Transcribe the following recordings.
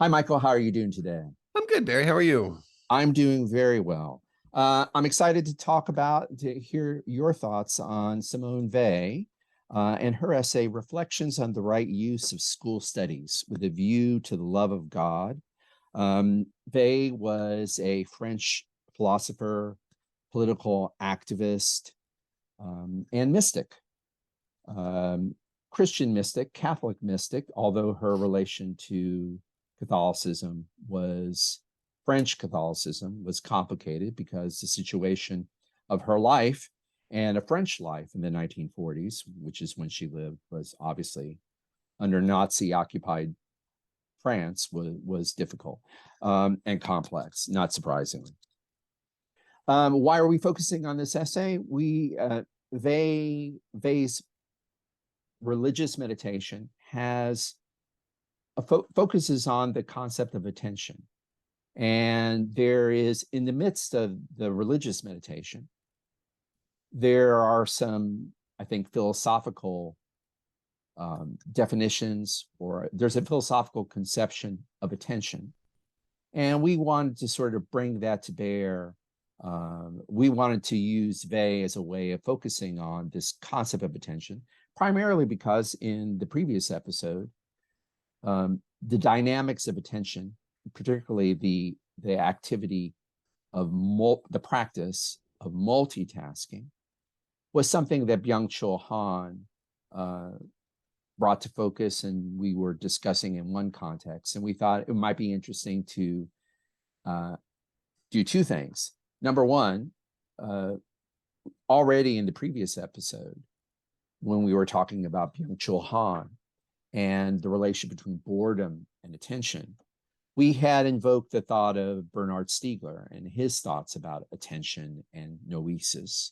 Hi, Michael. How are you doing today? I'm good, Barry. How are you? I'm doing very well. I'm excited to hear your thoughts on Simone Weil and her essay, Reflections on the Right Use of School Studies with a View to the Love of God. Weil was a French philosopher, political activist, and mystic. Um, Christian mystic, Catholic mystic, although her relation to Catholicism was French Catholicism was complicated because the situation of her life and a French life in the 1940s, which is when she lived, was obviously under Nazi occupied France was difficult and complex, not surprisingly. Why are we focusing on this essay? Weil's religious meditation focuses on the concept of attention. And there is, in the midst of the religious meditation, there are some, I think, philosophical definitions, or there's a philosophical conception of attention. And we wanted to sort of bring that to bear. We wanted to use Weil as a way of focusing on this concept of attention, primarily because in the previous episode, the dynamics of attention, particularly the activity of the practice of multitasking, was something that Byung Chul Han brought to focus, and we were discussing in one context. And we thought it might be interesting to do two things. Number one, already in the previous episode, when we were talking about Byung Chul Han and the relation between boredom and attention, we had invoked the thought of Bernard Stiegler and his thoughts about attention and noesis.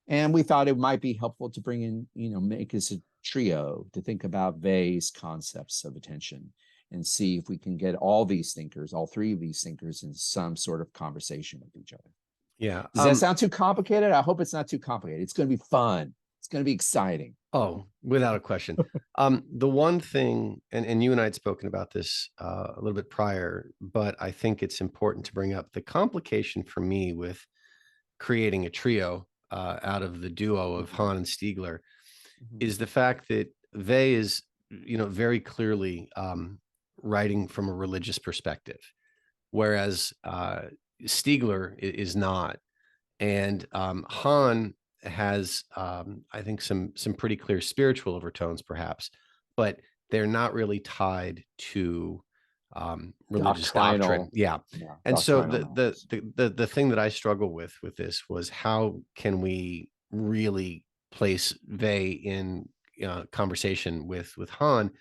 And we thought it might be helpful to bring in, make as a trio to think about Weil's concepts of attention and see if we can get all three of these thinkers in some sort of conversation with each other. Yeah. Does that sound too complicated? I hope it's not too complicated. It's going to be fun. It's going to be exciting. Oh, without a question. The one thing, and you and I had spoken about this a little bit prior, but I think it's important to bring up the complication for me with creating a trio out of the duo of Han and Stiegler is the fact that Weil is, very clearly writing from a religious perspective, whereas Stiegler is not. And Han has, I think, some pretty clear spiritual overtones, perhaps, but they're not really tied to religious doctrine. Yeah. And so the thing that I struggle with this was how can we really place Vey in conversation with Han,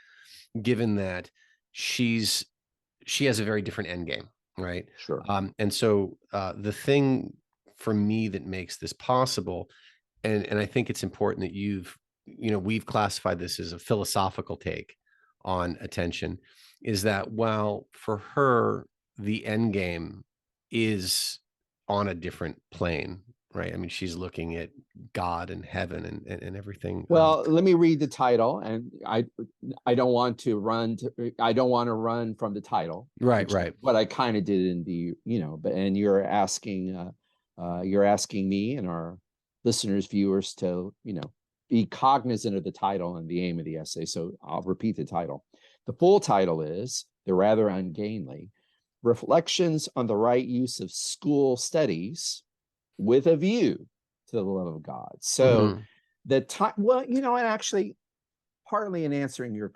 given that she has a very different end game, right? Sure. And so the thing for me that makes this possible, and I think it's important that we've classified this as a philosophical take on attention, is that while for her the end game is on a different plane, right? I mean, she's looking at God and heaven and everything. Well, let me read the title, and I don't want to run from the title. Right. What I kind of did in the but and you're asking me and our listeners, viewers, to be cognizant of the title and the aim of the essay. So I'll repeat the title. The full title is, the rather ungainly, Reflections on the Right Use of School Studies with a View to the Love of God. So the time, well, and actually, partly in answering your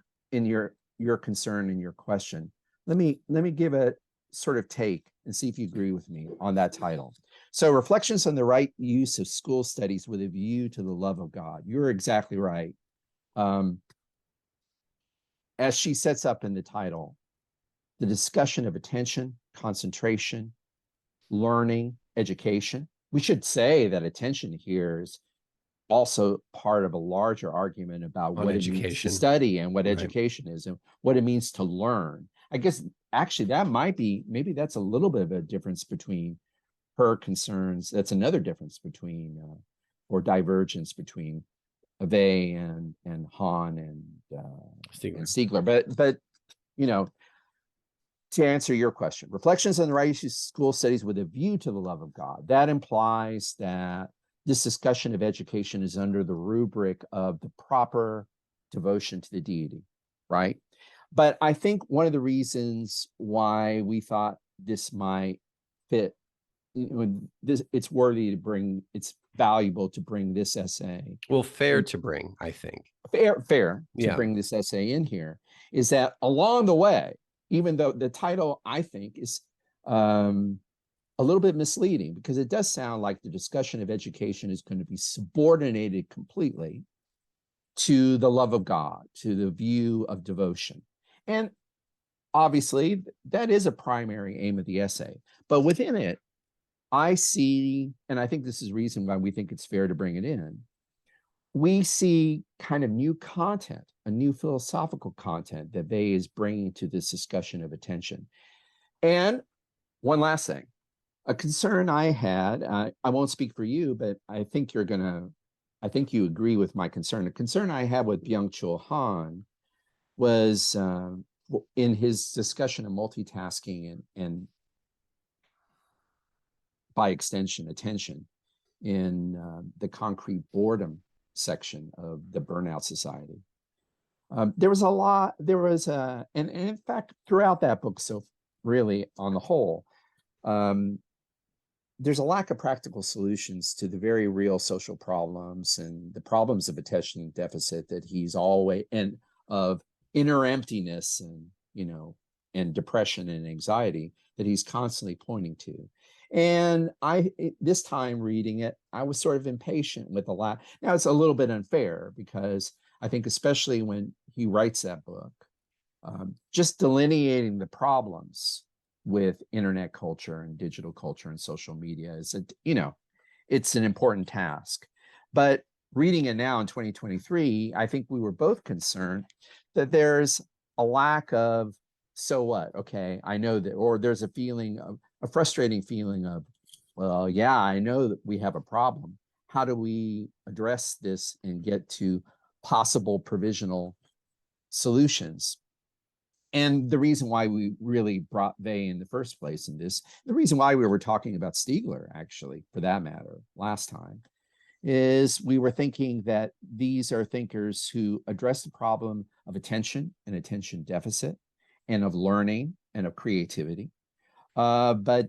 concern and your question, let me give a sort of take and see if you agree with me on that title. So, Reflections on the Right Use of School Studies with a View to the Love of God. You're exactly right. As she sets up in the title, the discussion of attention, concentration, learning, education. We should say that attention here is also part of a larger argument about what it means to study and what education is and what it means to learn. I guess actually that might be, maybe that's a little bit of a difference between her concerns. That's another difference between or divergence between Vey and Han and Stiegler. But to answer your question, reflections on the right use of school studies with a view to the love of God. That implies that this discussion of education is under the rubric of the proper devotion to the deity, right? But I think one of the reasons why we thought this might fit, it's worthy to bring, it's valuable to bring this essay. Well, fair to bring, I think. Fair to Yeah. bring this essay in here is that along the way, even though the title I think is a little bit misleading because it does sound like the discussion of education is going to be subordinated completely to the love of God, to the view of devotion. And obviously, that is a primary aim of the essay. But within it, I see, and I think this is the reason why we think it's fair to bring it in, we see kind of new content, a new philosophical content that Weil is bringing to this discussion of attention. And one last thing, a concern I had, I won't speak for you, but I think I think you agree with my concern. A concern I had with Byung Chul Han was in his discussion of multitasking and by extension, attention in the concrete boredom section of the Burnout Society. There was and in fact, throughout that book, so really on the whole, there's a lack of practical solutions to the very real social problems and the problems of attention deficit that he's always, and of inner emptiness and, and depression and anxiety that he's constantly pointing to. And this time reading it, I was sort of impatient with the lack. Now it's a little bit unfair because I think especially when he writes that book, just delineating the problems with internet culture and digital culture and social media is, it's an important task. But reading it now in 2023, I think we were both concerned that there's a lack of, so what? Okay, I know that, or there's a frustrating feeling of, well, yeah, I know that we have a problem. How do we address this and get to possible provisional solutions? And the reason why we really brought Weil in the first place in this, the reason why we were talking about Stiegler, actually, for that matter, last time, is we were thinking that these are thinkers who address the problem of attention and attention deficit and of learning and of creativity, but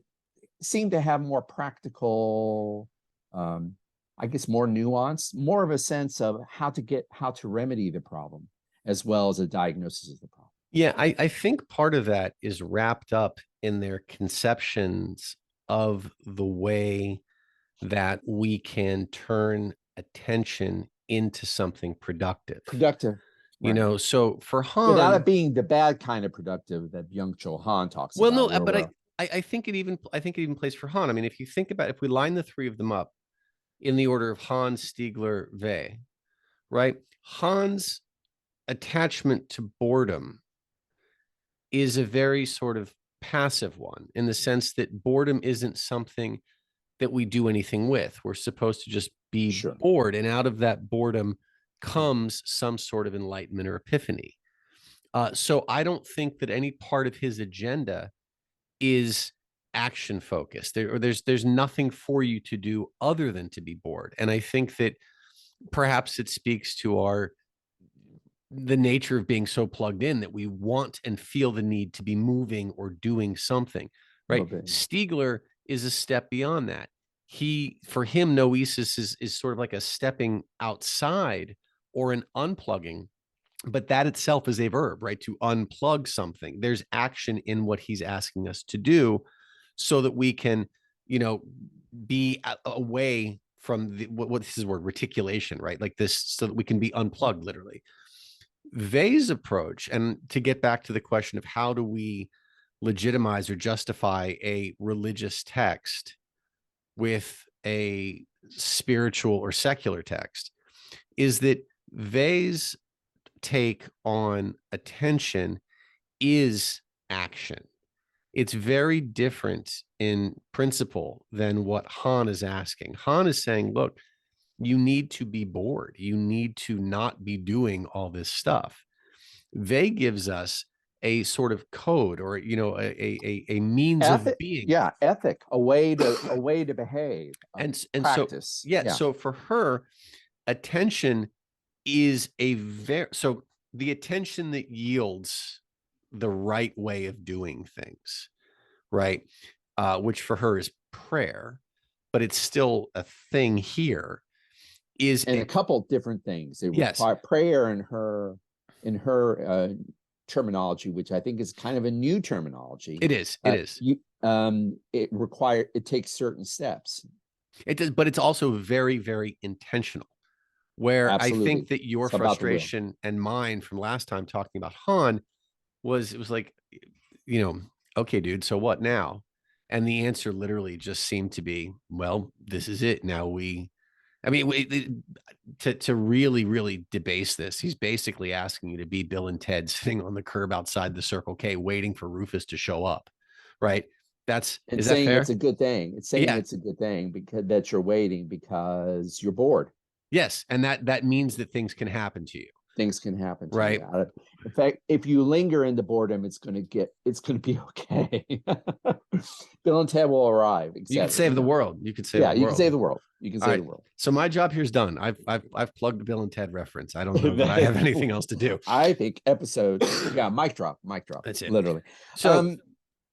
seem to have more practical, I guess, more nuance, more of a sense of how to remedy the problem, as well as a diagnosis of the problem. Yeah, I think part of that is wrapped up in their conceptions of the way that we can turn attention into something productive. Productive. Right. So for Without Han, it being the bad kind of productive that Byung Chul Han talks well, about. no, but I think it even plays for Han. I mean, if you think about, if we line the three of them up in the order of Han, Stiegler, Weil, right? Han's attachment to boredom is a very sort of passive one, in the sense that boredom isn't something that we do anything with. We're supposed to just be bored, and out of that boredom comes some sort of enlightenment or epiphany. So I don't think that any part of his agenda is action focused. There's nothing for you to do other than to be bored. And I think that perhaps it speaks to the nature of being so plugged in that we want and feel the need to be moving or doing something, right? Stiegler is a step beyond that. For him, noesis is sort of like a stepping outside or an unplugging, but that itself is a verb, right? To unplug something. There's action in what he's asking us to do so that we can, be away from what this is word, reticulation, right? Like this, so that we can be unplugged, literally. Weil's approach, and to get back to the question of how do we legitimize or justify a religious text with a spiritual or secular text, is that Weil's take on attention is action. It's very different in principle than what Han is asking. Han is saying, look, you need to be bored. You need to not be doing all this stuff. Weil gives us a sort of code, or a means of Ethic, being. yeah, ethic, a way to behave, And so, practice. yeah, Yeah. so for her, attention is a very, so the attention that yields the right way of doing things, right? Which for her is prayer, but it's still a thing here, is And a couple different things. It yes, require prayer in her terminology, which I think is kind of a new terminology. it is, it is. It takes certain steps. It does, but it's also very, very intentional. Where I think Absolutely. that your It's about the will. frustration and mine from last time talking about Han was, it was like, you know, okay, dude, so what now? And the answer literally just seemed to be, well, this is it. Now I mean, to really, really debase this, he's basically asking you to be Bill and Ted sitting on the curb outside the Circle K waiting for Rufus to show up, right? And Is that saying it's fair? a good thing. It's saying Yeah. it's a good thing because that you're waiting because you're bored. Yes. And that means that things can happen to you, Things can happen to right? you. In fact, if you linger in the boredom, it's gonna be okay. Bill and Ted will arrive, You could etc. save the world. You could save Yeah, the you can world. save the world. You can All save right. the world. So my job here's done. I've plugged the Bill and Ted reference. I don't know that I have anything else to do. I think episode, yeah, mic drop, That's it. literally. So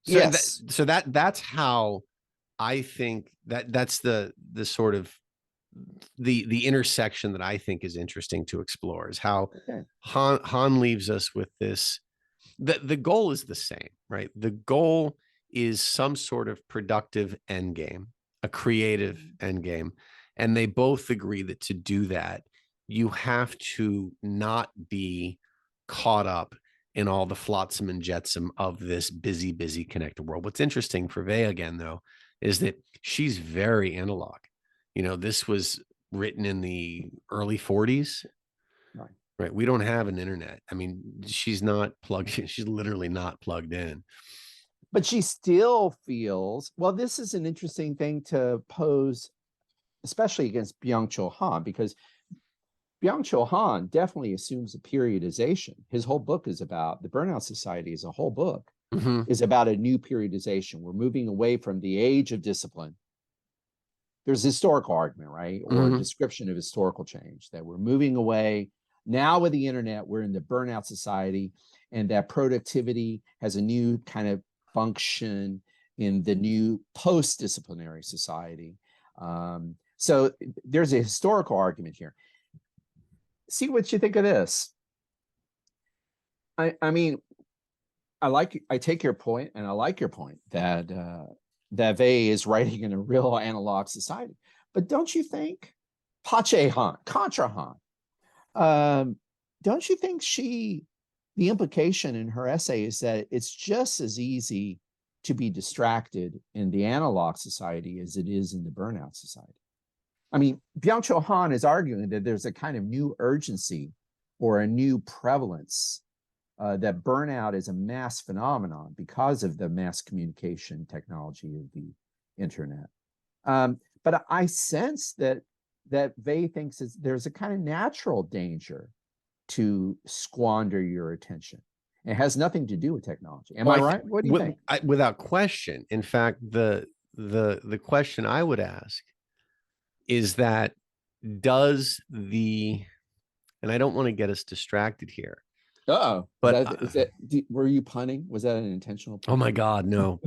so that Yes. so that's how I think that's the sort of the intersection that I think is interesting to explore, is how Okay. Han leaves us with this. The goal is the same, right? The goal is some sort of productive end game, a creative end game. And they both agree that to do that, you have to not be caught up in all the flotsam and jetsam of this busy, busy connected world. What's interesting for Vey again, though, is that she's very analog. This was written in the early 40s. Right. Right. We don't have an internet. I mean, she's not plugged in. She's literally not plugged in. But she still feels, well, this is an interesting thing to pose, especially against Byung Chul Han, because Byung Chul Han definitely assumes a periodization. His whole book is about the Burnout Society, as a whole book is about a new periodization. We're moving away from the age of discipline. There's a historical argument, right? Or a description of historical change, that we're moving away. Now with the internet, we're in the burnout society, and that productivity has a new kind of function in the new post-disciplinary society. So there's a historical argument here. See what you think of this. I mean, I take your point, and I like your point that that Vey is writing in a real analog society. But don't you think Pache Han, Contra Han, don't you think the implication in her essay is that it's just as easy to be distracted in the analog society as it is in the burnout society? I mean, Byung Chul Han is arguing that there's a kind of new urgency or a new prevalence, that burnout is a mass phenomenon because of the mass communication technology of the internet. But I sense that Vey thinks there's a kind of natural danger to squander your attention. It has nothing to do with technology. Am I right? What do you think? Without question. In fact, the question I would ask is that, and I don't want to get us distracted here. Uh-oh. But Were you punning? Was that an intentional pun? oh my God, no.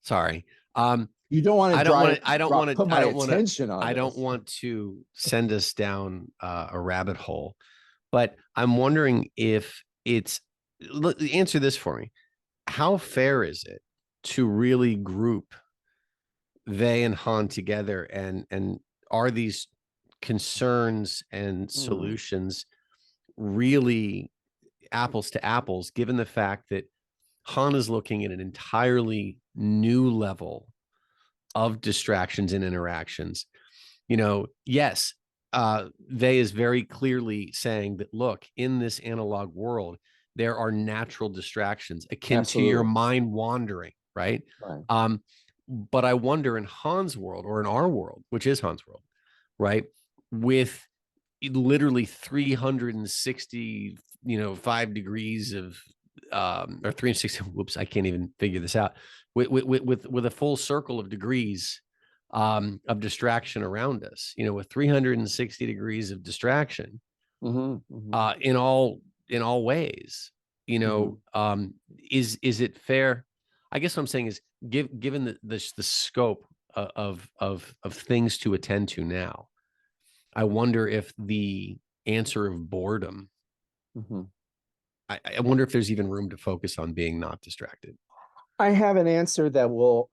Sorry. You don't want to put my attention on I don't want to send us down a rabbit hole, but I'm wondering if answer this for me. How fair is it to really group Vey and Han together, and are these concerns and solutions really apples to apples, given the fact that Han is looking at an entirely new level of distractions and interactions? Yes, Vey is very clearly saying that, look, in this analog world, there are natural distractions akin to your mind wandering, right? But I wonder, in Han's world, or in our world, which is Han's world, right, with literally 360, 5 degrees of or 360, whoops, I can't even figure this out, with a full circle of degrees of distraction around us, with 360 degrees of distraction in all ways, is it fair? I guess what I'm saying is, given the scope of things to attend to now, I wonder if the answer of boredom, I wonder if there's even room to focus on being not distracted. I have an answer that will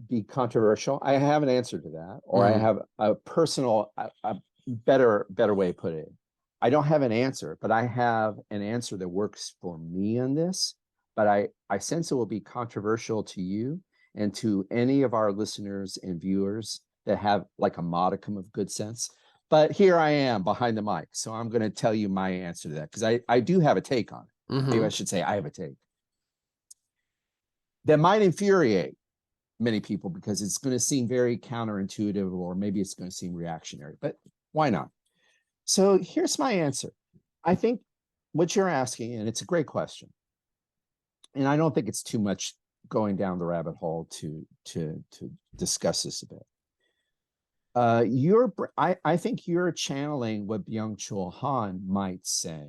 be controversial. I have an answer to that, or I have a personal, a better way to put it. I don't have an answer, but I have an answer that works for me on this. But I sense it will be controversial to you and to any of our listeners and viewers that have like a modicum of good sense. But here I am behind the mic, so I'm going to tell you my answer to that, because I do have a take on it. Maybe I should say I have a take that might infuriate many people because it's going to seem very counterintuitive, or maybe it's going to seem reactionary, but why not? So here's my answer. I think what you're asking, and it's a great question, and I don't think it's too much going down the rabbit hole to discuss this a bit. I think you're channeling what Byung Chul Han might say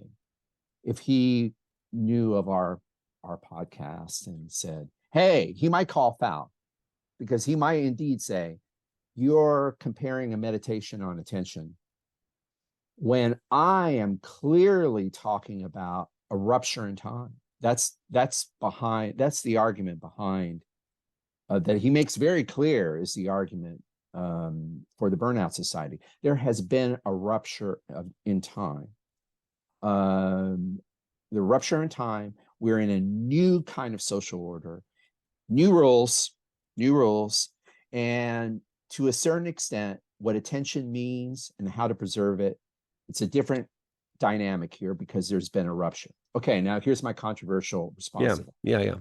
if he knew of our podcast and said, hey, he might call foul, because he might indeed say, you're comparing a meditation on attention when I am clearly talking about a rupture in time. That's the argument behind that he makes very clear is the argument for the Burnout Society. There has been a rupture in time. The rupture in time, we're in a new kind of social order, new rules, and to a certain extent, what attention means and how to preserve it, it's a different dynamic here because there's been a rupture. Okay, now here's my controversial response to that. Yeah.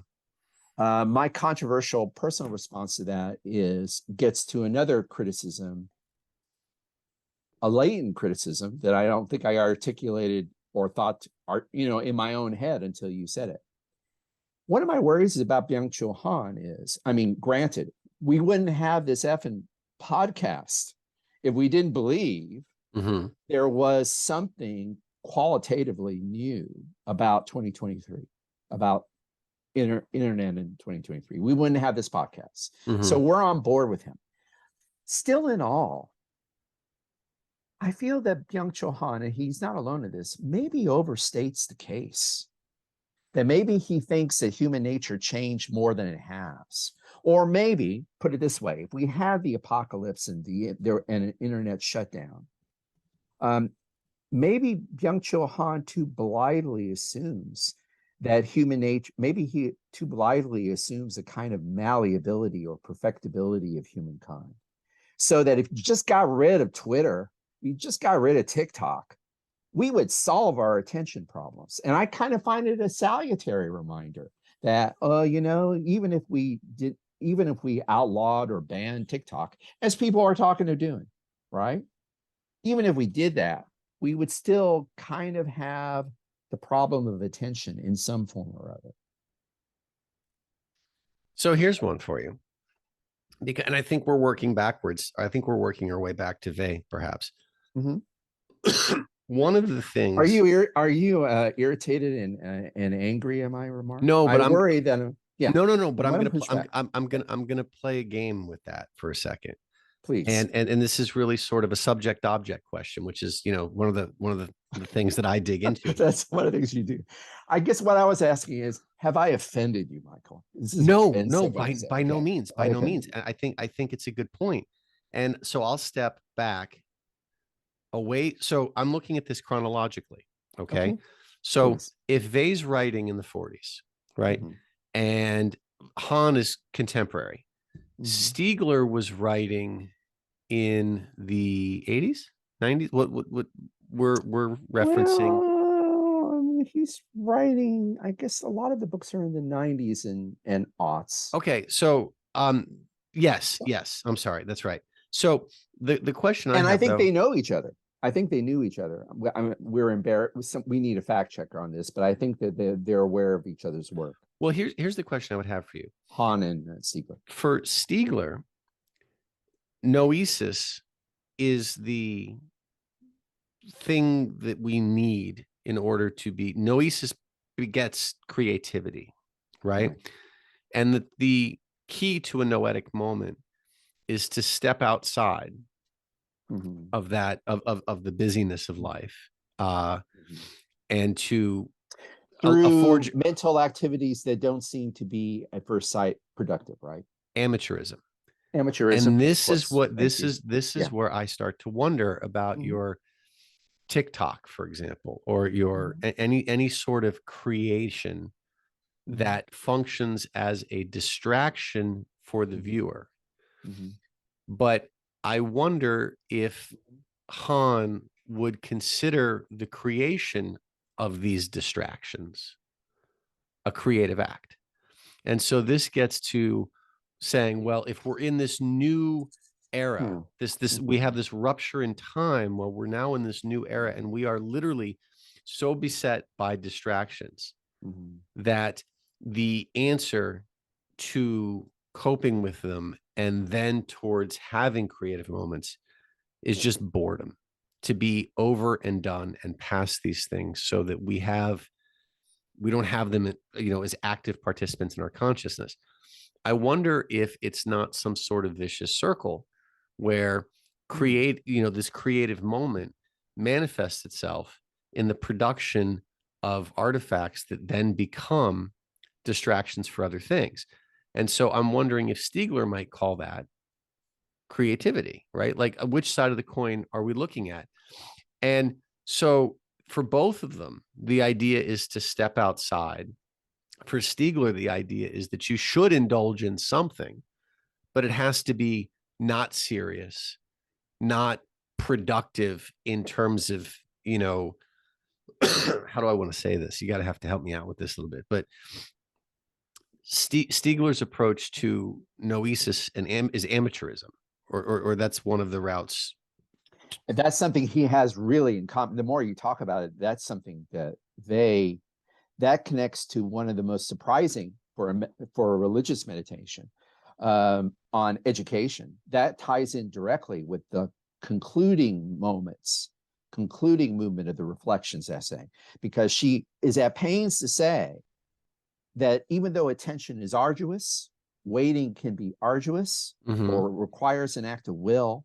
My controversial personal response to that gets to another criticism, a latent criticism that I don't think I articulated or thought, in my own head until you said it. One of my worries about Byung Chul Han is, granted, we wouldn't have this effing podcast if we didn't believe there was something qualitatively new about 2023, about internet in 2023. We wouldn't have this podcast. So we're on board with him. Still in all, I feel that Byung Chul Han, and he's not alone in this, maybe overstates the case. That maybe he thinks that human nature changed more than it has. Or maybe, put it this way, if we had the apocalypse and an internet shutdown, maybe Byung Chul Han too blithely assumes that human nature, maybe he too blithely assumes a kind of malleability or perfectibility of humankind. So that if you just got rid of Twitter, you just got rid of TikTok, we would solve our attention problems. And I kind of find it a salutary reminder that, even if we outlawed or banned TikTok, as people are talking to doing, right? Even if we did that, we would still kind of have the problem of attention in some form or other. So here's one for you. And I think we're working backwards. I think we're working our way back to Weil, perhaps. One of the things. Are you irritated and angry at my remark? No, but I worry that. Yeah. No. But I'm gonna play a game with that for a second. Please. And this is really sort of a subject object question, which is one of the things that I dig into. That's one of the things you do. I guess what I was asking is, have I offended you, Michael? No, by no means. By no means. I think it's a good point. And so I'll step back away. So I'm looking at this chronologically. Okay. So Please. If Weil's writing in the 40s, right? And Han is contemporary. Stiegler was writing in the 80s, 90s. What we're referencing? Well, he's writing, I guess a lot of the books are in the 90s and aughts. Okay, so yes, I'm sorry, that's right. So the question I think they know each other. I think they knew each other. We're embarrassed. We need a fact checker on this, but I think that they're aware of each other's work. Well, here's the question I would have for you. Han and Stiegler. For Stiegler, noesis is the thing that we need in order to be, noesis begets creativity, right? And the key to a noetic moment is to step outside of that, of the busyness of life, and to through mental activities that don't seem to be at first sight productive, right? Amateurism. And this is what this is where I start to wonder about your TikTok, for example, or your any sort of creation that functions as a distraction for the viewer. But I wonder if Han would consider the creation of these distractions a creative act. And so this gets to saying, well, if we're in this new era, we have this rupture in time where we're now in this new era, and we are literally so beset by distractions that the answer to coping with them and then towards having creative moments is just boredom, to be over and done and past these things, so that we don't have them, as active participants in our consciousness. I wonder if it's not some sort of vicious circle where this creative moment manifests itself in the production of artifacts that then become distractions for other things. And so I'm wondering if Stiegler might call that creativity, right? Like, which side of the coin are we looking at? And so for both of them, the idea is to step outside. For Stiegler, the idea is that you should indulge in something, but it has to be not serious, not productive in terms of, how do I want to say this? You got to have to help me out with this a little bit. But Stiegler's approach to noesis is amateurism, or that's one of the routes. That's something he has really in common. The more you talk about it, that's something that connects to one of the most surprising for a religious meditation on education. That ties in directly with the concluding movement of the Reflections essay, because she is at pains to say that even though attention is arduous, waiting can be arduous or requires an act of will,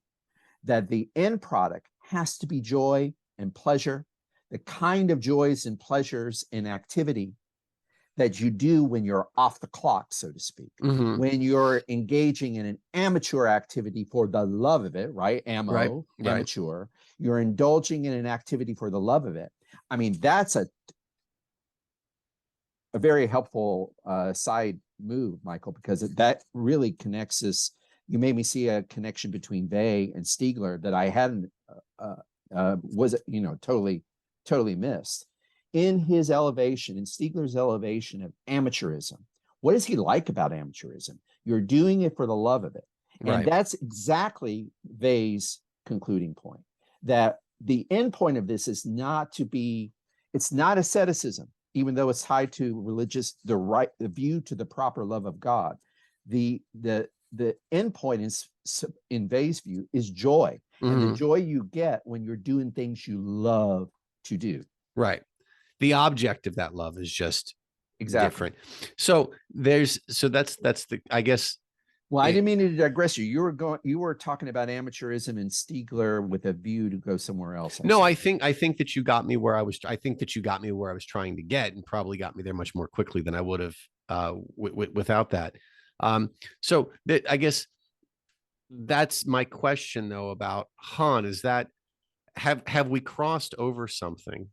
that the end product has to be joy and pleasure, the kind of joys and pleasures and activity that you do when you're off the clock, so to speak, when you're engaging in an amateur activity for the love of it, right? Amateur. You're indulging in an activity for the love of it. I mean, that's a very helpful side move, Michael, because that really connects us. You made me see a connection between Weil and Stiegler that I hadn't totally missed. In his elevation, in Stiegler's elevation of amateurism, what does he like about amateurism? You're doing it for the love of it. And that's exactly Weil's concluding point, that the end point of this is it's not asceticism, even though it's tied to religious, the view to the proper love of God. The end point is, in Weil's view, is joy, and the joy you get when you're doing things you love to do. Right. The object of that love is just different. So that's the, I guess. Well, I didn't mean to digress you. You were talking about amateurism and Stiegler with a view to go somewhere else. I think that you got me where I was. I think that you got me where I was trying to get, and probably got me there much more quickly than I would have without that. So I guess that's my question, though, about Han, is that have we crossed over something?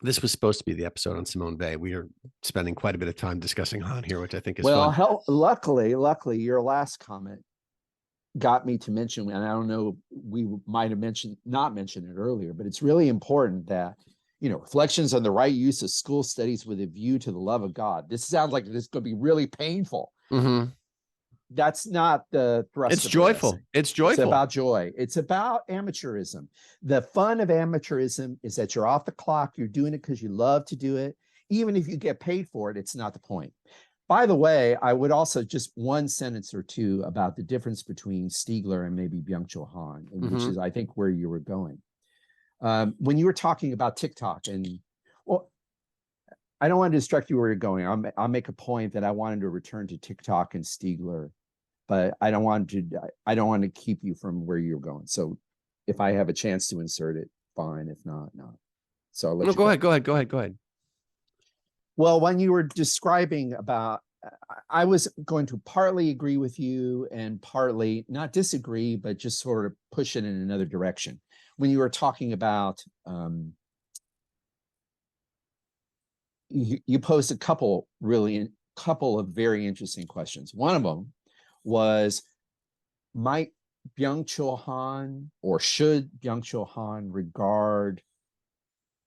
This was supposed to be the episode on Simone Weil. We are spending quite a bit of time discussing Han here, which I think is fun. Luckily, your last comment got me to mention, and I don't know, we might have not mentioned it earlier, but it's really important that, reflections on the right use of school studies with a view to the love of God. This sounds like this is going to be really painful. that's not the thrust It's of her essay. joyful. It's It's joyful. about joy. It's about amateurism. The fun of amateurism is that you're off the clock. You're doing it because you love to do it. Even if you get paid for it, it's not the point. By the way, I would also just one sentence or two about the difference between Stiegler and maybe Byung Chul Han, which is, I think, where you were going. When you were talking about TikTok, and well, I don't want to distract you where you're going. I'll make a point that I wanted to return to TikTok and Stiegler, but I don't want to keep you from where you're going. So if I have a chance to insert it, fine. If not, not. So I'll let No, you go ahead. Well, when you were describing about, I was going to partly agree with you and partly not disagree, but just sort of push it in another direction. When you were talking about, you posed a couple of very interesting questions. One of them was, might Byung Chul Han, or should Byung Chul Han regard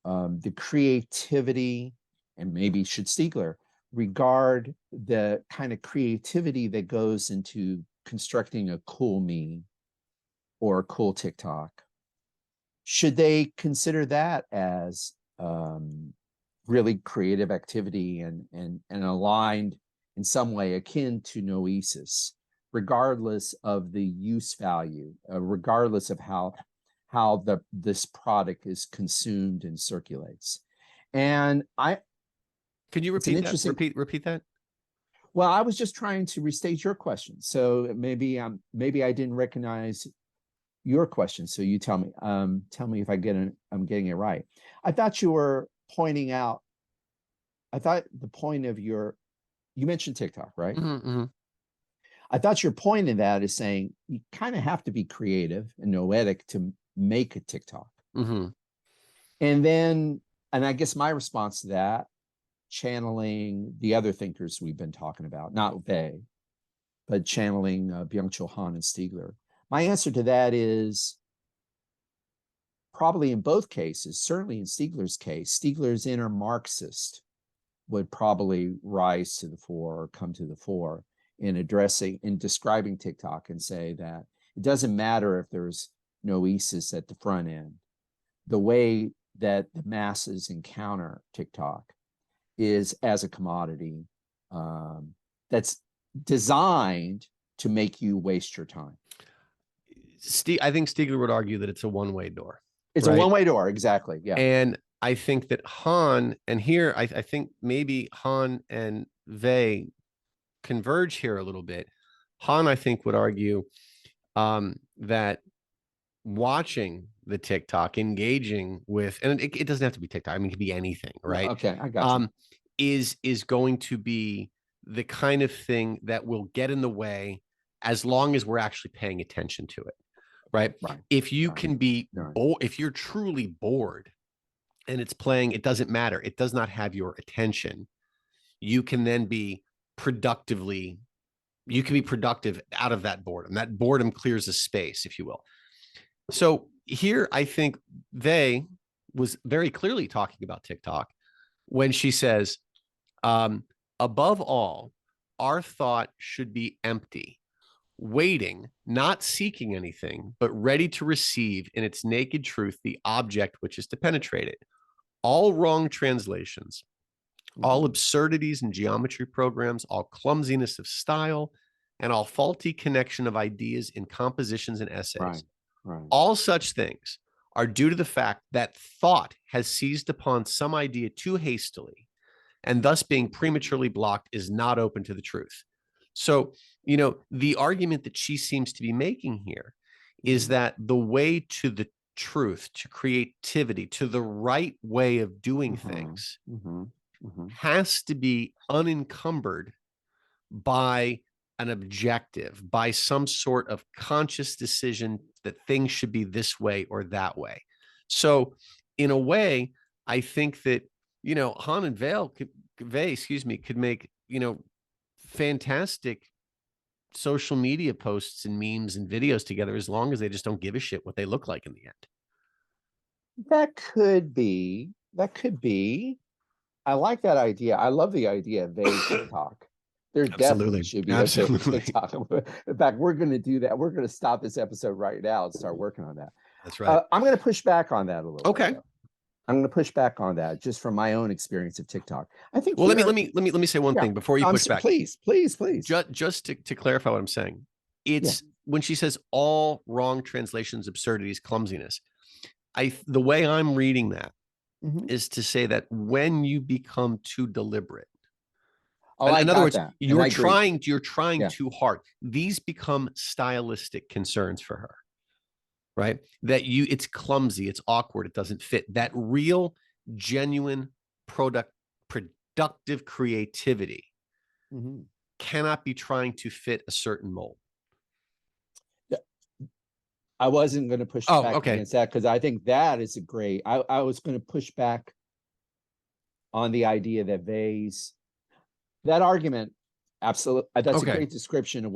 the creativity, and maybe should Stiegler regard the kind of creativity that goes into constructing a cool meme or a cool TikTok? Should they consider that as really creative activity and aligned in some way akin to noesis, regardless of the use value, regardless of how this product is consumed and circulates? And Could you repeat that? Repeat that. Well, I was just trying to restate your question, so maybe I didn't recognize your question. So you tell me if I'm getting it right. I thought you were pointing out. I thought the point of you mentioned TikTok, right? I thought your point in that is saying you kind of have to be creative and noetic to make a TikTok. And I guess my response to that, channeling the other thinkers we've been talking about, not they, but channeling Byung Chul Han and Stiegler. My answer to that is probably in both cases, certainly in Stiegler's case, Stiegler's inner Marxist would probably rise to the fore or come to the fore in describing TikTok, and say that it doesn't matter if there's noesis at the front end. The way that the masses encounter TikTok is as a commodity that's designed to make you waste your time. I think Stiegler would argue that it's a one-way door. It's a one-way door, exactly. Yeah. And I think that Han, and here I think maybe Han and Weil converge here a little bit. Han, I think, would argue that watching the TikTok, engaging with, and it doesn't have to be TikTok. I mean, it could be anything, right? Okay, I got you. Is going to be the kind of thing that will get in the way as long as we're actually paying attention to it, right? If you can be, if you're truly bored and it's playing, it doesn't matter. It does not have your attention. You can then be productive out of that boredom. That boredom clears a space, if you will. So here, I think they was very clearly talking about TikTok when she says, above all, our thought should be empty, waiting, not seeking anything, but ready to receive in its naked truth the object which is to penetrate it. All wrong translations, all absurdities in geometry programs, all clumsiness of style, and all faulty connection of ideas in compositions and essays. All such things are due to the fact that thought has seized upon some idea too hastily, and thus being prematurely blocked is not open to the truth. So, the argument that she seems to be making here is that the way to the truth, to creativity, to the right way of doing things has to be unencumbered by an objective, by some sort of conscious decision that things should be this way or that way. So in a way, I think that, Han and Weil could make, fantastic social media posts and memes and videos together, as long as they just don't give a shit what they look like in the end. That could be. I like that idea. I love the idea of vague TikTok, There definitely Absolutely. should be a Absolutely. TikTok. In fact, we're going to do that. We're going to stop this episode right now and start working on that. That's right. I'm going to push back on that a little Okay. bit, though. I'm going to push back on that just from my own experience of TikTok. I think. Well, let me say one thing before you push back. Please. Just to clarify what I'm saying, it's when she says all wrong translations, absurdities, clumsiness. The way I'm reading that is to say that when you become too deliberate, in other words, you're trying too hard. These become stylistic concerns for her, right? That it's clumsy, it's awkward, it doesn't fit. That real, genuine productive creativity cannot be trying to fit a certain mold. I wasn't going to push back against that because I think that is a great. I was going to push back on the idea that that argument, absolutely, that's a great description of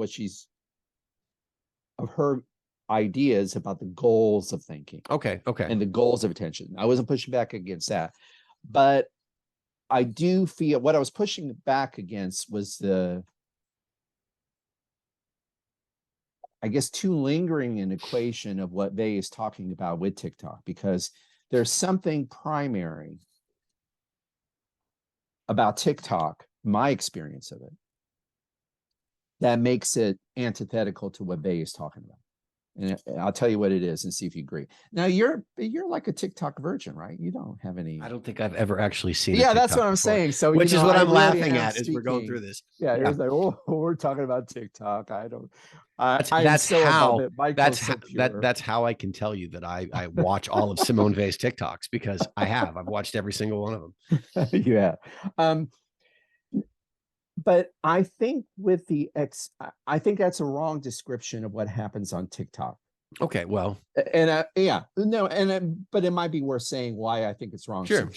her ideas about the goals of thinking. Okay. And the goals of attention. I wasn't pushing back against that, but I do feel what I was pushing back against was I guess too lingering an equation of what Vey is talking about with TikTok, because there's something primary about TikTok, my experience of it, that makes it antithetical to what Vey is talking about. And I'll tell you what it is and see if you agree. Now you're like a TikTok virgin, right? You don't have any. I don't think I've ever actually seen. Yeah, that's what I'm saying. So which is what I'm laughing at as we're going through this. Yeah, it's like, oh, we're talking about TikTok. I don't. That's how I can tell you that I watch all of Simone Weil's TikToks, because I've watched every single one of them. Yeah. But I think I think that's a wrong description of what happens on TikTok. Okay, well, and but it might be worth saying why I think it's wrong. Sure.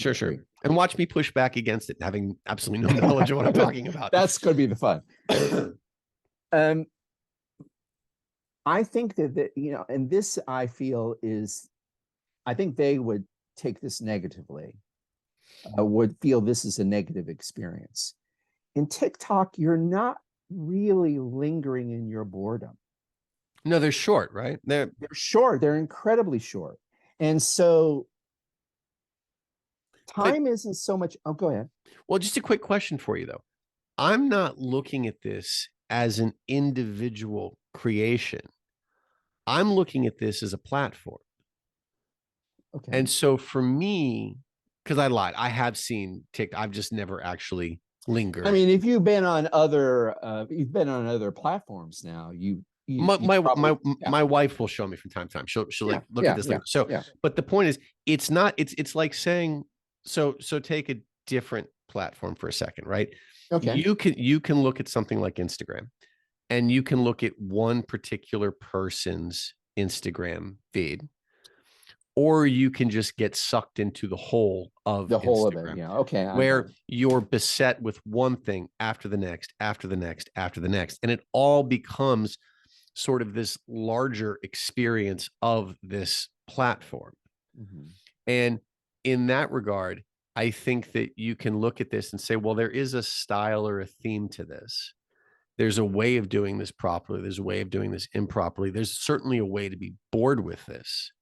And watch me push back against it, having absolutely no knowledge of what I'm talking about. That's going to be the fun. I think that and this I feel I think they would take this negatively. Would feel this is a negative experience. In TikTok, you're not really lingering in your boredom. No, they're short, right? They're short. They're incredibly short. And so time isn't so much. Oh, go ahead. Well, just a quick question for you, though. I'm not looking at this as an individual creation. I'm looking at this as a platform. Okay. And so for me, because I lied, I have seen TikTok. I've just never actually lingered. I mean, if you've been on other platforms now, my wife will show me from time to time. She'll like look at this. But the point is, it's like saying, so take a different platform for a second, right? Okay. You can look at something like Instagram, and you can look at one particular person's Instagram feed, or you can just get sucked into the whole of it. Yeah. Okay. Where you're beset with one thing after the next, after the next, after the next. And it all becomes sort of this larger experience of this platform. And in that regard, I think that you can look at this and say, well, there is a style or a theme to this. There's a way of doing this properly. There's a way of doing this improperly. There's certainly a way to be bored with this.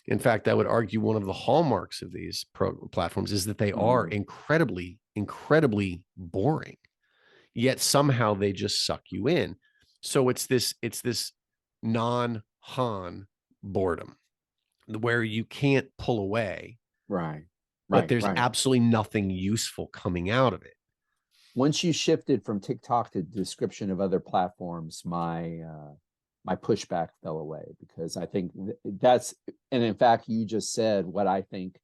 In fact, I would argue one of the hallmarks of these platforms is that they are incredibly, incredibly boring, yet somehow they just suck you in. So it's this non-Han boredom where you can't pull away. Right. But there's absolutely nothing useful coming out of it. Once you shifted from TikTok to the description of other platforms, my pushback fell away, because I think and in fact, you just said what I think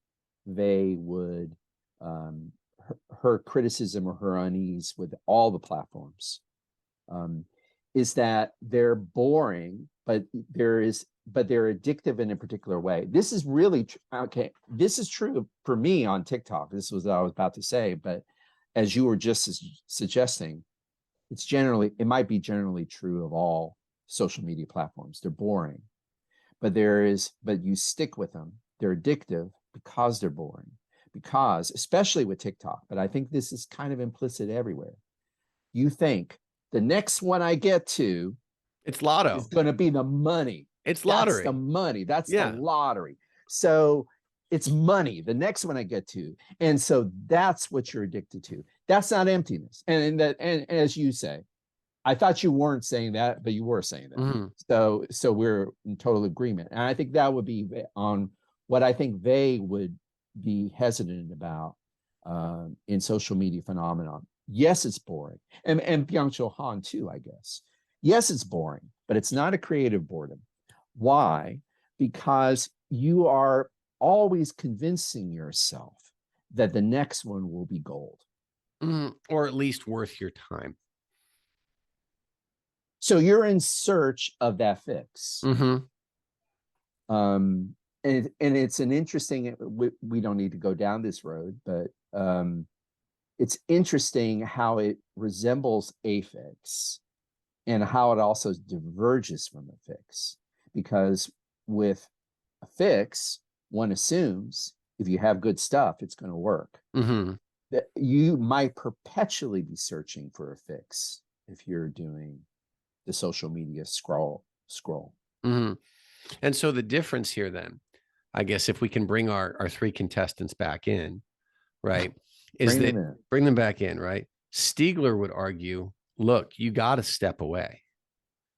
they would, her criticism or her unease with all the platforms, is that they're boring, but they're addictive in a particular way. This is really okay. This is true for me on TikTok. This was what I was about to say, but as you were just suggesting, it might be generally true of all social media platforms. They're boring, but you stick with them. They're addictive because they're boring, especially with TikTok, but I think this is kind of implicit everywhere. you think the next one I get to It's lotto. is going to be the money. It's That's lottery. the money. That's Yeah. the lottery. So it's money, the next one I get to. And so that's what you're addicted to. That's not emptiness. And as you say, I thought you weren't saying that, but you were saying that. Mm-hmm. So we're in total agreement. And I think that would be on what I think they would be hesitant about in social media phenomenon. Yes, it's boring. And Byung Chul Han too, I guess. Yes, it's boring, but it's not a creative boredom. Why? Because you are always convincing yourself that the next one will be gold. Or at least worth your time. So you're in search of that fix. Mm-hmm. And it's an interesting, we don't need to go down this road, but it's interesting how it resembles a fix and how it also diverges from a fix. Because with a fix, one assumes if you have good stuff, it's going to work. Mm-hmm. That you might perpetually be searching for a fix if you're doing the social media scroll. Mm-hmm. And so the difference here then, I guess if we can bring our three contestants back in, right, is bring them back in, right? Stiegler would argue, look, you got to step away.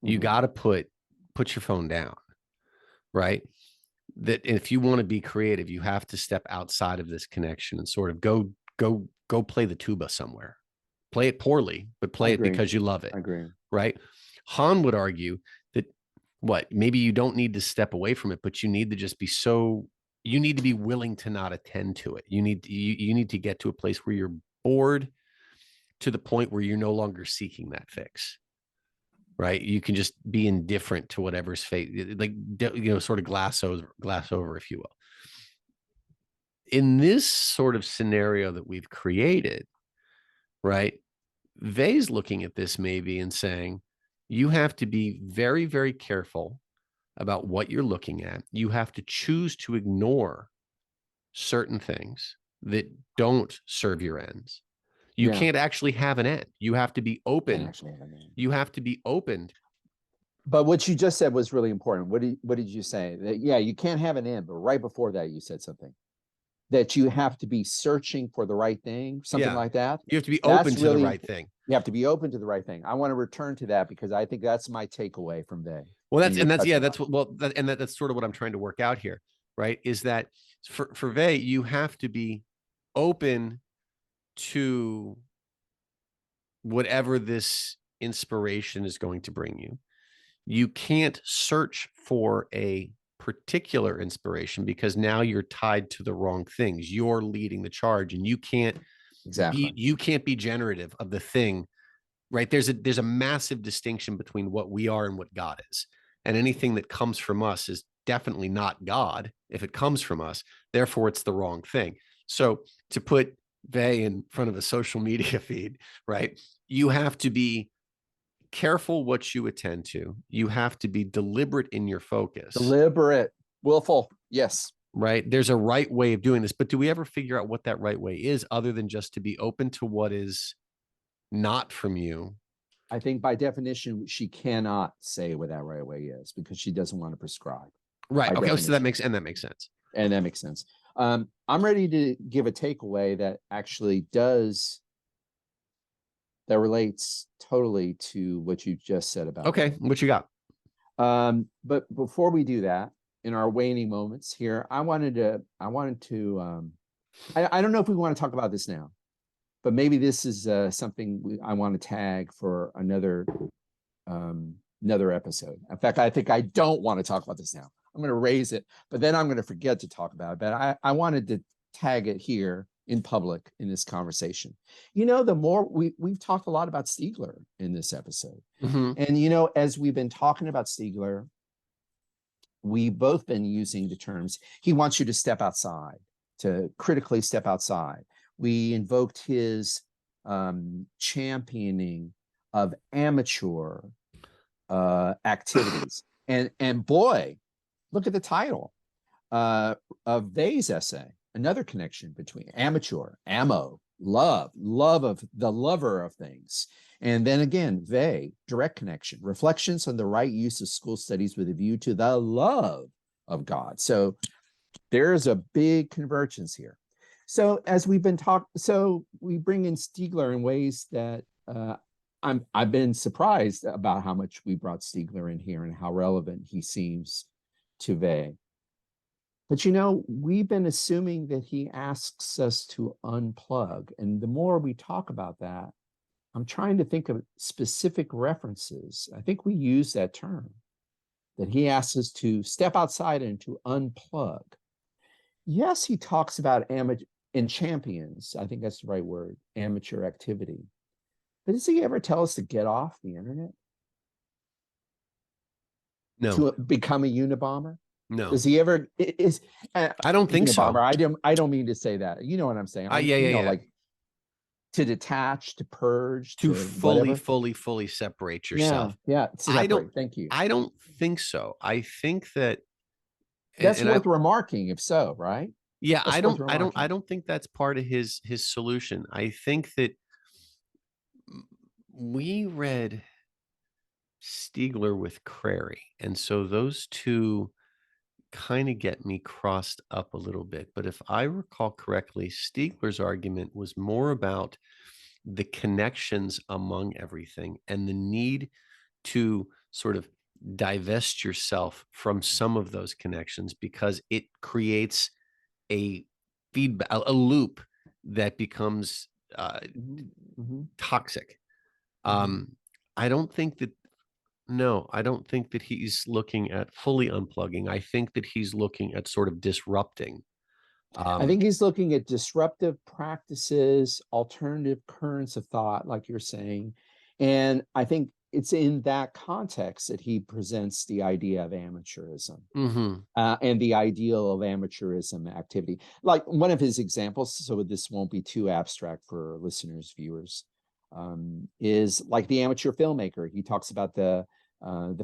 You got to put your phone down, right? That if you want to be creative, you have to step outside of this connection and sort of go play the tuba somewhere. Play it poorly, but play it because you love it. I agree. Right? Han would argue that maybe you don't need to step away from it, but you need to just be you need to be willing to not attend to it. You need to get to a place where you're bored to the point where you're no longer seeking that fix. Right? You can just be indifferent to whatever's fate, like, sort of glass over, if you will. In this sort of scenario that we've created, right? Wei's looking at this maybe and saying, you have to be very, very careful about what you're looking at. You have to choose to ignore certain things that don't serve your ends. You can't actually have an end. You have to be open. You have to be open. But what you just said was really important. What did you say? That, you can't have an end, but right before that, you said something that you have to be searching for the right thing, something like that. You have to be open to the right thing. You have to be open to the right thing. I want to return to that because I think that's my takeaway from Wei. Well, that's sort of what I'm trying to work out here, right? Is that for Wei, you have to be open to whatever this inspiration is going to bring you. You can't search for a particular inspiration because now you're tied to the wrong things. You're leading the charge, and you can't be generative of the thing, right? There's a massive distinction between what we are and what God is, and anything that comes from us is definitely not God if it comes from us. Therefore, it's the wrong thing. So to put Wei in front of a social media feed, right? You have to be careful what you attend to. You have to be deliberate in your focus. Deliberate, willful. Yes. Right. There's a right way of doing this, but do we ever figure out what that right way is other than just to be open to what is not from you? I think by definition, she cannot say what that right way is because she doesn't want to prescribe. Right. Okay. So that makes sense. And that makes sense. I'm ready to give a takeaway that actually that relates totally to what you just said about. Okay. What you got? But before we do that, in our waning moments here, I don't know if we want to talk about this now, but maybe this is something I want to tag for another episode. In fact, I think I don't want to talk about this now. I'm going to raise it, but then I'm going to forget to talk about it. But I wanted to tag it here in public in this conversation. The more we've talked a lot about Stiegler in this episode. Mm-hmm. And, as we've been talking about Stiegler, we've both been using the terms, he wants you to step outside, to critically step outside. We invoked his championing of amateur activities. And boy, look at the title of Wei's essay. Another connection between amateur, ammo, love of the lover of things. And then again, Weil, direct connection, reflections on the right use of school studies with a view to the love of God. So there's a big convergence here. So as we've been talking, so we bring in Stiegler in ways that I've been surprised about how much we brought Stiegler in here and how relevant he seems to Weil. But you know, we've been assuming that he asks us to unplug. And the more we talk about that, I'm trying to think of specific references. I think we use that term, that he asks us to step outside and to unplug. Yes, he talks about amateur and champions. I think that's the right word, amateur activity. But does he ever tell us to get off the internet? No, To become a Unabomber? no, Does he ever I don't think so. Unabomber? I don't mean to say that. You know what I'm saying? Yeah, You yeah, know, yeah. like to detach, to purge, To to whatever. fully separate Yeah, yourself. yeah. I don't, Separate. Thank you. I don't think so. I think that, That's and I, worth remarking, if so, right? yeah, That's worth I remarking. don't think that's part of his solution. I think that we read Stiegler with Crary, and so those two kind of get me crossed up a little bit. But if I recall correctly, Stiegler's argument was more about the connections among everything and the need to sort of divest yourself from some of those connections because it creates a feedback, a loop that becomes toxic. I don't think that, no, I don't think that he's looking at fully unplugging. I think that he's looking at sort of disrupting. I think he's looking at disruptive practices, alternative currents of thought, like you're saying. And I think it's in that context that he presents the idea of amateurism and the ideal of amateurism activity. Like one of his examples, so this won't be too abstract for listeners, viewers, is like the amateur filmmaker. He talks about the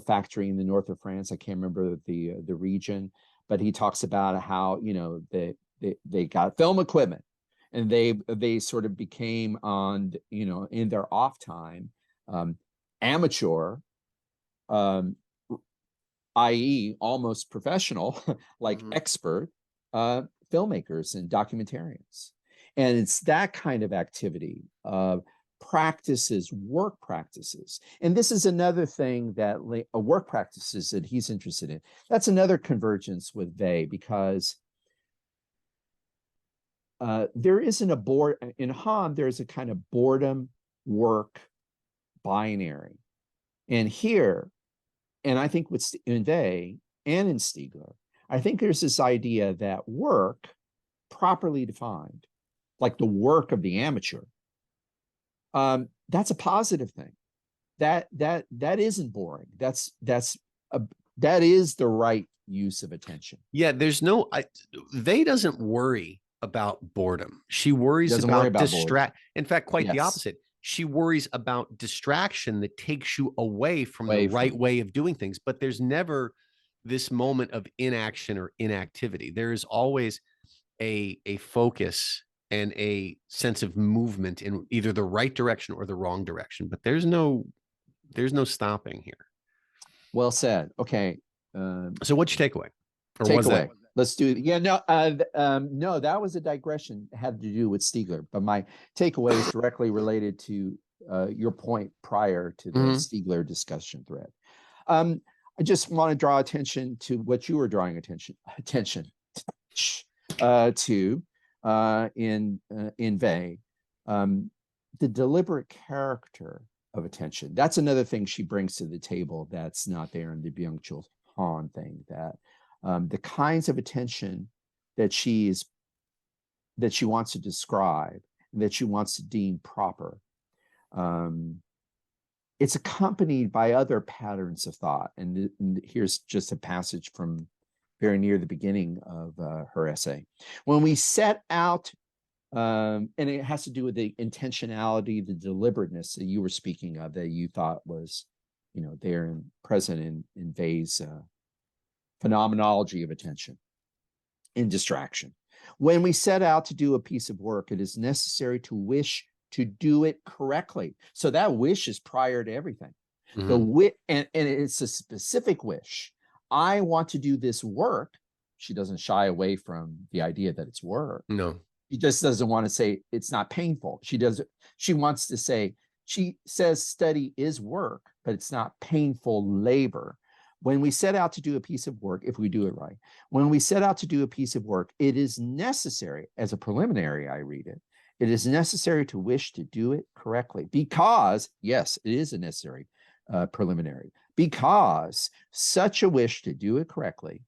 factory in the north of France. I can't remember the region, but he talks about how, you know, they got film equipment and they sort of became on, you know, in their off time, amateur, i.e. almost professional, like expert filmmakers and documentarians. And it's that kind of activity of practices, work practices. And this is another thing that work practices that he's interested in. That's another convergence with Weil, because there isn't a board in Han, there's a kind of boredom work binary. And here, and I think with in Weil and in Stiegler, I think there's this idea that work, properly defined, like the work of the amateur, that's a positive thing. That isn't boring. That is the right use of attention. Yeah, there's no, They doesn't worry about boredom. She worries Doesn't worry about boredom. In fact, quite the Yes. opposite. She worries about distraction that takes you away from the Away right from- way of doing things. But there's never this moment of inaction or inactivity. There is always a focus and a sense of movement in either the right direction or the wrong direction. But there's no stopping here. Well said. Okay. So what's your takeaway? Or was that? Let's do it. Yeah, no, no, that was a digression. It had to do with Stiegler, but my takeaway is directly related to your point prior to the Stiegler discussion thread. I just want to draw attention to what you were drawing attention to in Weil, the deliberate character of attention. That's another thing she brings to the table that's not there in the Byung Chul Han thing. That the kinds of attention that she wants to describe, that she wants to deem proper, it's accompanied by other patterns of thought. And here's just a passage from very near the beginning of her essay. When we set out, and it has to do with the intentionality, the deliberateness that you were speaking of, that you thought was, you know, there and present in Weil's phenomenology of attention in distraction. When we set out to do a piece of work, it is necessary to wish to do it correctly. So that wish is prior to everything. The Mhm. wish, and it's a specific wish. I want to do this work. She doesn't shy away from the idea that it's work. No. She just doesn't want to say it's not painful. She wants to say, she says study is work, but it's not painful labor. When we set out to do a piece of work, if we do it right, when we set out to do a piece of work, it is necessary, as a preliminary, I read it, it is necessary to wish to do it correctly because, yes, it is a necessary preliminary, because such a wish to do it correctly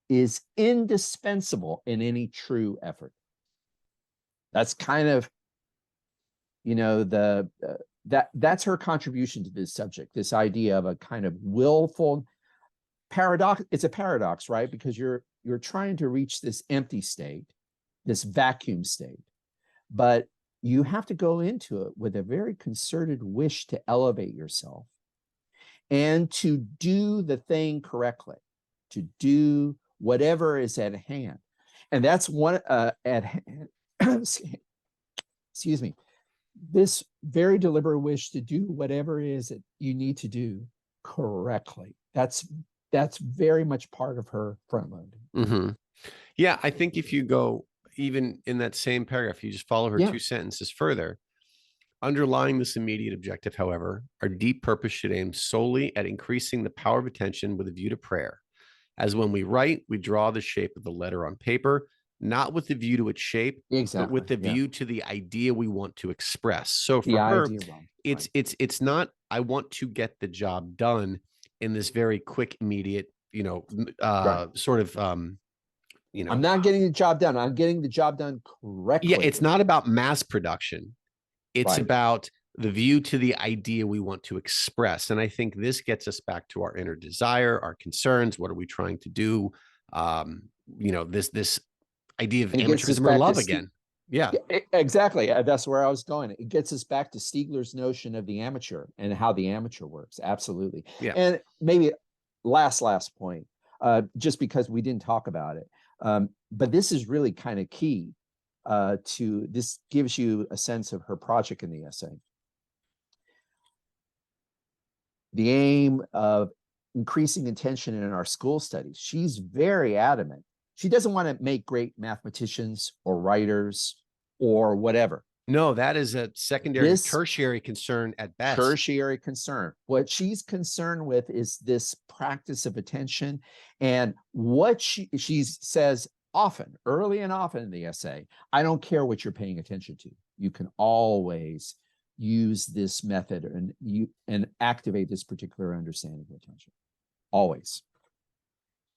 is indispensable in any true effort. That's kind of, that's her contribution to this subject, this idea of a kind of willful paradox. It's a paradox, right? Because you're trying to reach this empty state, this vacuum state, but you have to go into it with a very concerted wish to elevate yourself and to do the thing correctly, to do whatever is at hand. And that's one at hand. Excuse me, this very deliberate wish to do whatever it is that you need to do correctly. That's very much part of her front loading. Mm-hmm. Yeah, I think if you go even in that same paragraph, you just follow her Yeah. 2 sentences further. Underlying this immediate objective, however, our deep purpose should aim solely at increasing the power of attention with a view to prayer. As when we write, we draw the shape of the letter on paper, not with the view to its shape, but with the Yeah. view to the idea we want to express. So The for her, idea, right. it's not, I want to get the job done in this very quick, immediate, Right. sort of, I'm not getting the job done. I'm getting the job done correctly. yeah, it's not about mass production. It's Right. about the view to the idea we want to express. And I think this gets us back to our inner desire, our concerns. What are we trying to do? This idea of And it gets us amateurism or back love to again. Yeah. Exactly. That's where I was going. It gets us back to Stiegler's notion of the amateur and how the amateur works. Absolutely. Yeah. And maybe last point, just because we didn't talk about it. But this is really kind of key to this, gives you a sense of her project in the essay. The aim of increasing attention in our school studies. She's very adamant. She doesn't want to make great mathematicians or writers or whatever. No, that is a secondary, tertiary concern at best. Tertiary concern. What she's concerned with is this practice of attention. And what she says often, early and often in the essay, I don't care what you're paying attention to. You can always use this method and activate this particular understanding of attention. Always.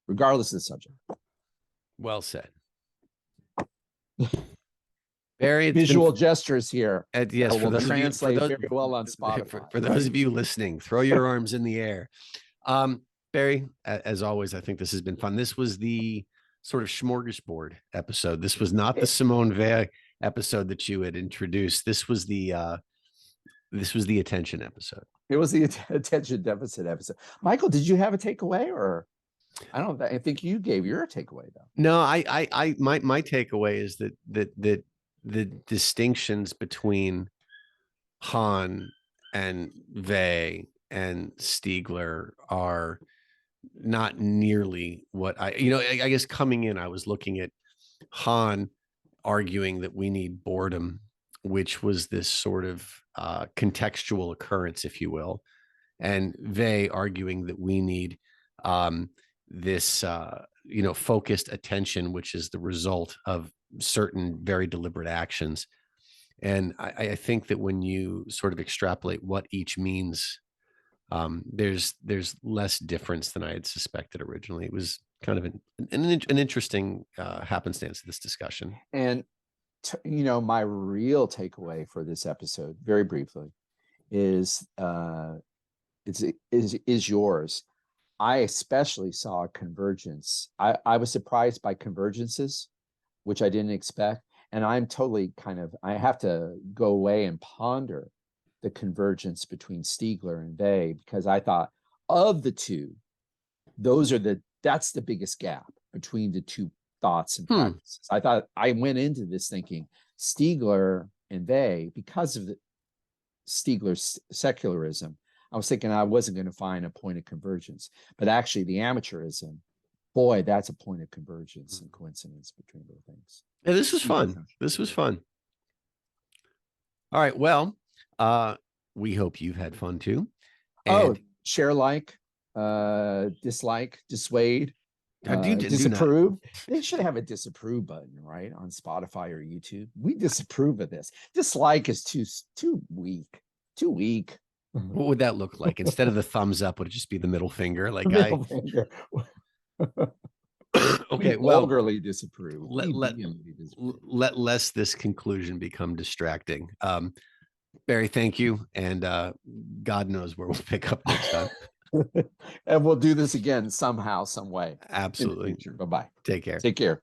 Regardless of the subject. Well said. Very visual gestures here. Yes, will translate very well on Spotify. For those of you listening, throw your arms in the air. Barry, as always, I think this has been fun. This was the sort of smorgasbord episode. This was not the Simone Weil episode that you had introduced. This was the attention episode. It was the attention deficit episode. Michael, did you have a takeaway, or I think you gave your takeaway though. No, my takeaway is that the distinctions between Han and Weil and Stiegler are not nearly what I guess coming in, I was looking at Han arguing that we need boredom, which was this sort of contextual occurrence, if you will, and Weil arguing that we need this focused attention, which is the result of certain very deliberate actions. And I think that when you sort of extrapolate what each means, there's less difference than I had suspected originally. It was kind of an interesting happenstance of this discussion. And my real takeaway for this episode, very briefly, is yours. I especially saw a convergence. I was surprised by convergences, which I didn't expect. And I'm totally I have to go away and ponder the convergence between Stiegler and Weil, because I thought of the two, that's the biggest gap between the two thoughts and practices. I thought I went into this thinking Stiegler and they, because of the Stiegler's secularism, I was thinking I wasn't going to find a point of convergence, but actually the amateurism, boy, that's a point of convergence and coincidence between the things. Yeah, this was fun. This was fun. All right. Well, we hope you've had fun too. And share, like, dislike, dissuade, do disapprove. They should have a disapprove button, right, on Spotify or YouTube. We disapprove of this. Dislike is too weak. Too weak. What would that look like? Instead of the thumbs up, would it just be the middle finger? Like middle finger. Okay, well, vulgarly disapprove. Let less this conclusion become distracting. Barry, thank you, and God knows where we'll pick up next time. And we'll do this again somehow, some way. Absolutely. Bye-bye. Take care. Take care.